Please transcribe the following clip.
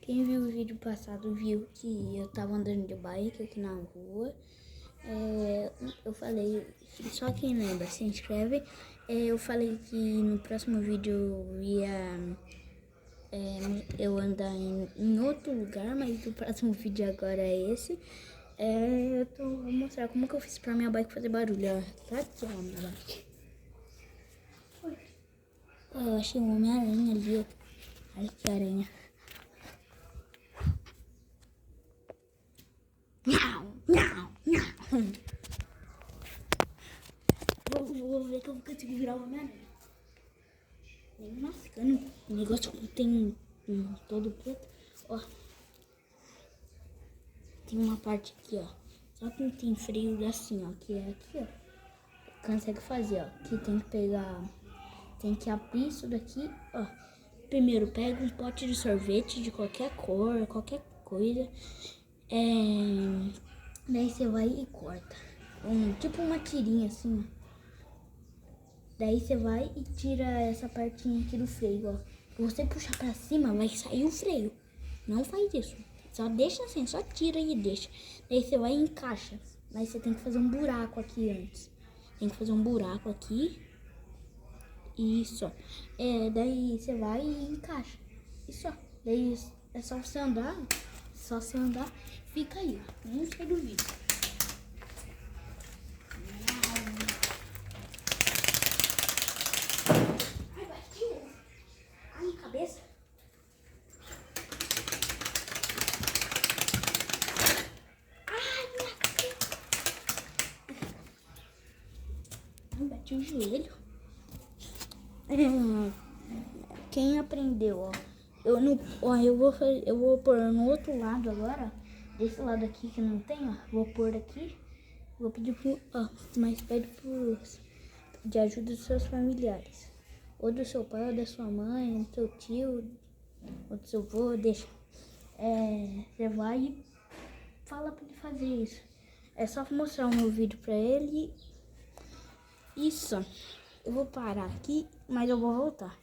Quem viu o vídeo passado viu que eu tava andando de bike aqui na rua. Eu falei, só quem lembra, se inscreve. Eu falei que no próximo vídeo eu andar em outro lugar, mas o próximo vídeo agora é esse. Vou mostrar como que eu fiz pra minha bike fazer barulho. Ó. Tá aqui, ó, minha bike. Eu achei um Homem-Aranha ali, ó. Olha que aranha. Vou ver que eu vou conseguir virar o Homem-Aranha. Nem mascando. O negócio tem todo preto. Ó. Tem uma parte aqui, ó. Só que não tem freio assim, ó. Que é aqui, ó. Consegue fazer, ó. Aqui tem que pegar. Tem que abrir isso daqui, ó. Primeiro pega um pote de sorvete de qualquer cor, qualquer coisa. Daí você vai e corta. Tipo uma tirinha assim, ó. Daí você vai e tira essa partinha aqui do freio, ó. Se você puxar pra cima, vai sair o freio. Não faz isso. Só deixa assim, só tira e deixa. Daí você vai e encaixa. Daí você tem que fazer um buraco aqui antes. Tem que fazer um buraco aqui. Isso, ó. Daí você vai e encaixa. Isso, ó. Daí é só você andar. Só você andar, fica aí, ó. Não sai do vídeo. Cabeça. Ai, bati o joelho. Quem aprendeu, ó. Eu vou pôr no outro lado agora. Desse lado aqui que não tem, ó. Vou pôr aqui. Vou pedir pro, ó, mas pede de ajuda dos seus familiares. Ou do seu pai, ou da sua mãe, do seu tio, ou do seu avô, deixa. Você vai e fala pra ele fazer isso. É só mostrar o meu vídeo pra ele. Isso. Eu vou parar aqui, mas eu vou voltar.